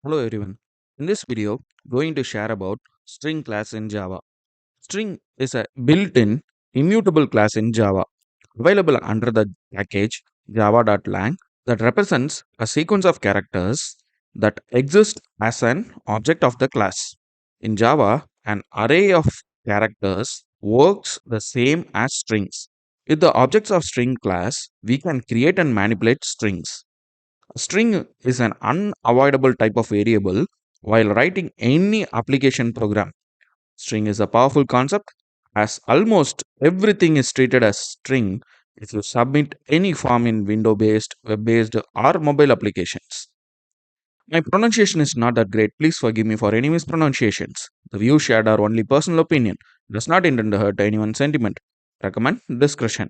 Hello everyone. In this video, going to share about string class in Java. String is a built-in immutable class in Java, available under the package java.lang that represents a sequence of characters that exist as an object of the class. In Java, an array of characters works the same as strings. With the objects of string class, we can create and manipulate strings. A string is an unavoidable type of variable while writing any application program. String is a powerful concept as almost everything is treated as string if you submit any form in window based, web based, or mobile applications. My pronunciation is not that great. Please forgive me for any mispronunciations. The views shared are only personal opinion, does not intend to hurt anyone's sentiment. Recommend discretion.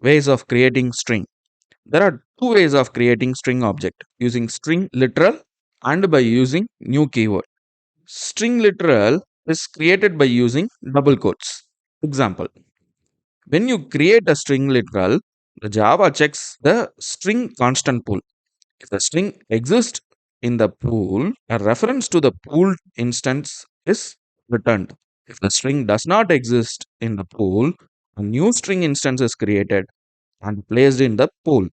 Ways of creating string. There are two ways of creating string object using string literal and by using new keyword. String literal is created by using double quotes. Example, when you create a string literal, the Java checks the string constant pool. If the string exists in the pool, a reference to the pool instance is returned. If the string does not exist in the pool, a new string instance is created and placed in the pool.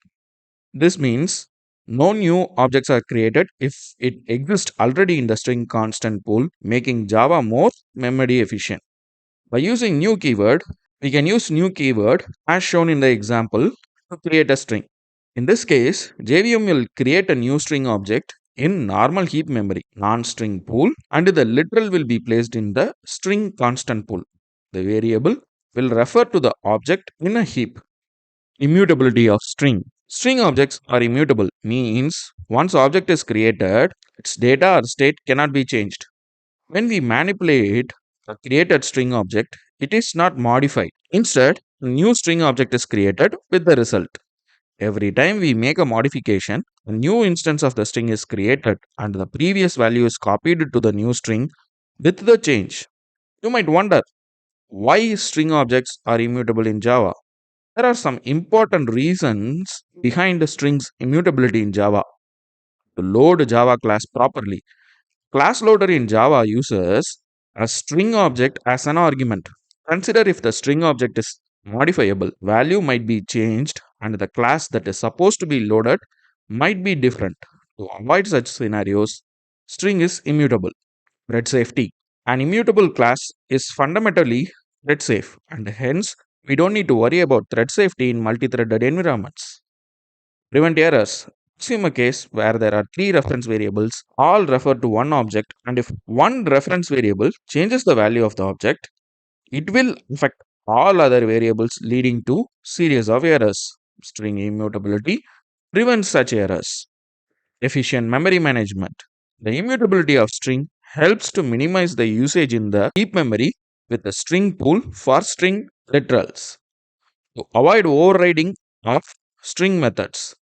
This means no new objects are created if it exists already in the string constant pool, making Java more memory efficient. By using new keyword, we can use new keyword as shown in the example to create a string. In this case, JVM will create a new string object in normal heap memory, non-string pool, and the literal will be placed in the string constant pool. The variable will refer to the object in a heap. Immutability of string. String objects are immutable, means once object is created, its data or state cannot be changed. When we manipulate a created string object, it is not modified. Instead, a new string object is created with the result. Every time we make a modification, a new instance of the string is created and the previous value is copied to the new string with the change. You might wonder why string objects are immutable in Java. There are some important reasons behind the string's immutability in Java. To load Java class properly, class loader in Java uses a string object as an argument. Consider if the string object is modifiable, value might be changed and the class that is supposed to be loaded might be different. To avoid such scenarios, string is immutable. Thread safety. An immutable class is fundamentally thread safe and hence we don't need to worry about thread safety in multi-threaded environments. Prevent errors. Assume a case where there are three reference variables, all refer to one object, and if one reference variable changes the value of the object, it will affect all other variables, leading to series of errors. String immutability prevents such errors. Efficient memory management. The immutability of string helps to minimize the usage in the heap memory with a string pool for string literals. To avoid overriding of string methods.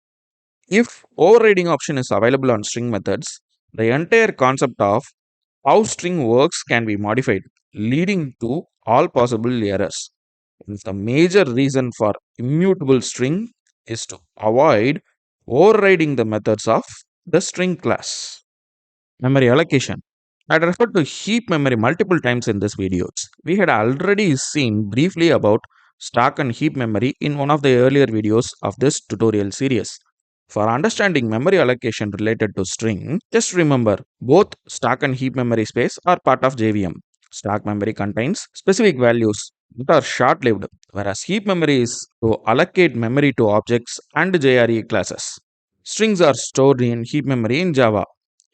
If overriding option is available on string methods, the entire concept of how string works can be modified, leading to all possible errors. The major reason for immutable string is to avoid overriding the methods of the string class. Memory allocation. I had referred to heap memory multiple times in this videos. We had already seen briefly about stack and heap memory in one of the earlier videos of this tutorial series. For understanding memory allocation related to string, just remember both stack and heap memory space are part of JVM. Stack memory contains specific values that are short lived, whereas heap memory is to allocate memory to objects and JRE classes. Strings are stored in heap memory in Java.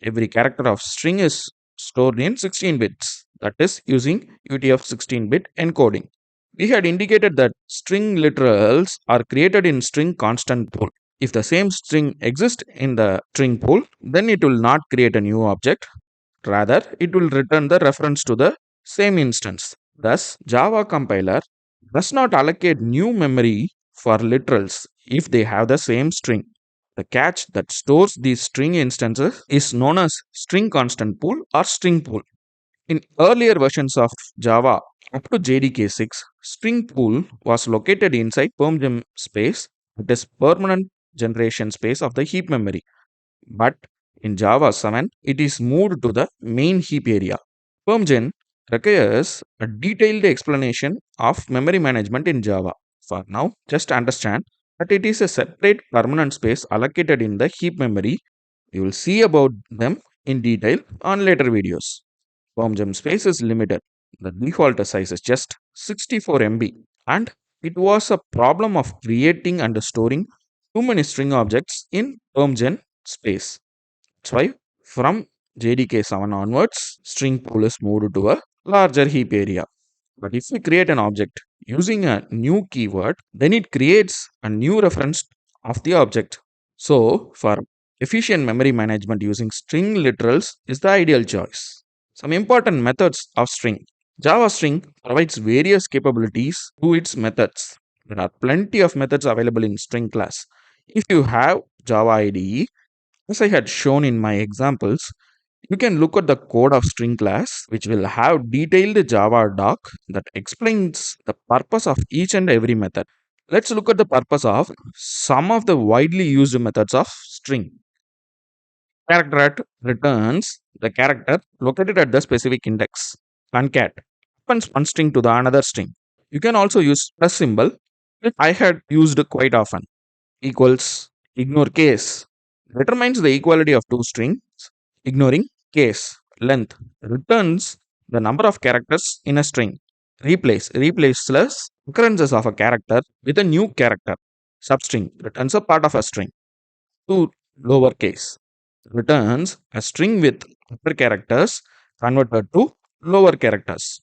Every character of string is stored in 16 bits, that is using UTF-16-bit encoding. We had indicated that string literals are created in string constant pool. If the same string exists in the string pool, then it will not create a new object. Rather, it will return the reference to the same instance. Thus, Java compiler does not allocate new memory for literals if they have the same string. The cache that stores these string instances is known as string constant pool or string pool. In earlier versions of Java, up to JDK6, string pool was located inside permgem space, that is permanent generation space of the heap memory. But In Java 7, it is moved to the main heap area. PermGen requires a detailed explanation of memory management in Java. For now, just understand that it is a separate permanent space allocated in the heap memory. You will see about them in detail on later videos. PermGen space is limited. The default size is just 64 MB, and it was a problem of creating and storing too many string objects in PermGen space. That's why from JDK 7 onwards, string pool is moved to a larger heap area. But if we create an object using a new keyword, then it creates a new reference of the object. So, for efficient memory management using string literals is the ideal choice. Some important methods of string. Java string provides various capabilities to its methods. There are plenty of methods available in string class. If you have Java IDE, as I had shown in my examples, you can look at the code of string class, which will have detailed Java doc that explains the purpose of each and every method. Let's look at the purpose of some of the widely used methods of string. Character at returns the character located at the specific index. Concat appends one string to the another string. You can also use plus symbol, which I had used quite often. Equals ignore case determines the equality of two strings. Ignoring case length returns the number of characters in a string. Replaces occurrences of a character with a new character. Substring returns a part of a string. To lowercase returns a string with upper characters converted to lower characters.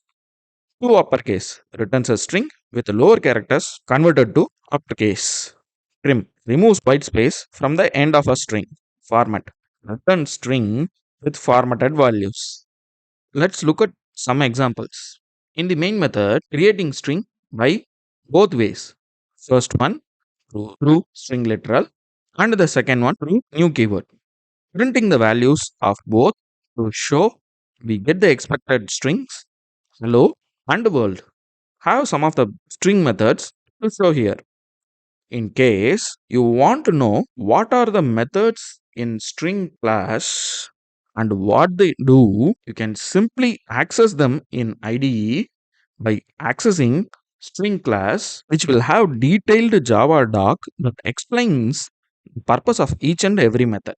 To uppercase returns a string with lower characters converted to uppercase. Trim removes white space from the end of a string. Format returns string with formatted values. Let's look at some examples. In the main method, creating string by both ways. First one through string literal, and the second one through new keyword. Printing the values of both to show we get the expected strings hello and world. Have some of the string methods to show here. In case you want to know what are the methods in string class and what they do, you can simply access them in IDE by accessing string class, which will have detailed Java doc that explains the purpose of each and every method.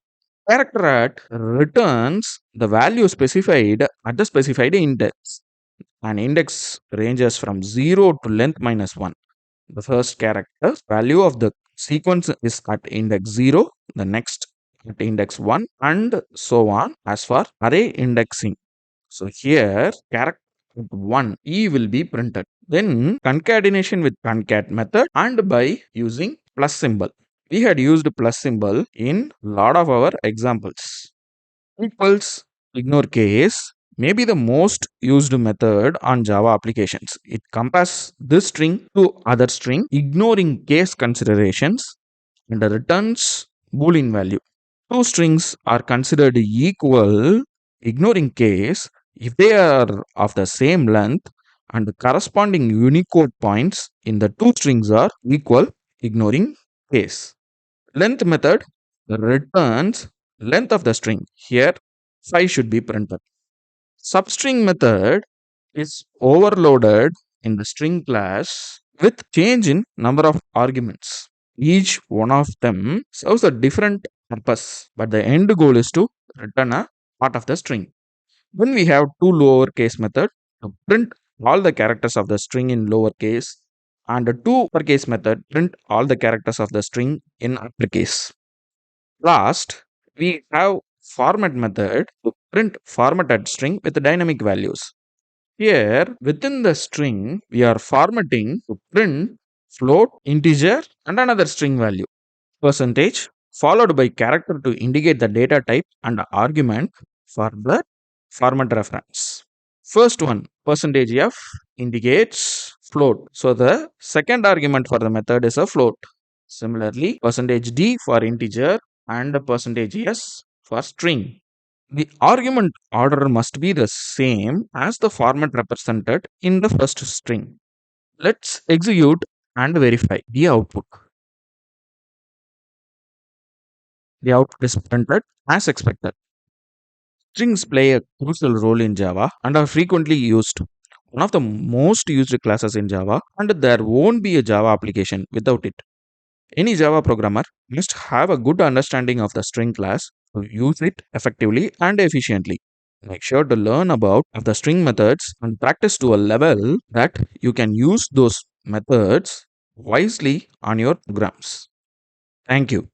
Character at returns the value specified at the specified index. An index ranges from 0 to length minus 1. The first character value of the sequence is at index 0, the next at index 1, and so on as for array indexing. So here character 1 E will be printed. Then concatenation with concat method and by using plus symbol. We had used plus symbol in lot of our examples. Equals ignore case may be the most used method on Java applications. It compares this string to other string, ignoring case considerations, and returns Boolean value. Two strings are considered equal, ignoring case, if they are of the same length and the corresponding Unicode points in the two strings are equal, ignoring case. Length method returns length of the string. Here 5 should be printed. Substring method is overloaded in the string class with change in number of arguments. Each one of them serves a different purpose, but the end goal is to return a part of the string. Then we have two lowercase method to print all the characters of the string in lowercase, and the two uppercase method print all the characters of the string in uppercase. Last, we have format method to print formatted string with dynamic values. Here, within the string, we are formatting to print float, integer, and another string value. Percentage followed by character to indicate the data type and argument for the format reference. First one, percentage f indicates float. So the second argument for the method is a float. Similarly, percentage d for integer and percentage s for string. The argument order must be the same as the format represented in the first string. Let's execute and verify the output. the output is printed as expected. Strings play a crucial role in Java and are frequently used. One of the most used classes in Java, and there won't be a Java application without it. Any Java programmer must have a good understanding of the string class to use it effectively and efficiently. Make sure to learn about the string methods and practice to a level that you can use those methods wisely on your programs. Thank you.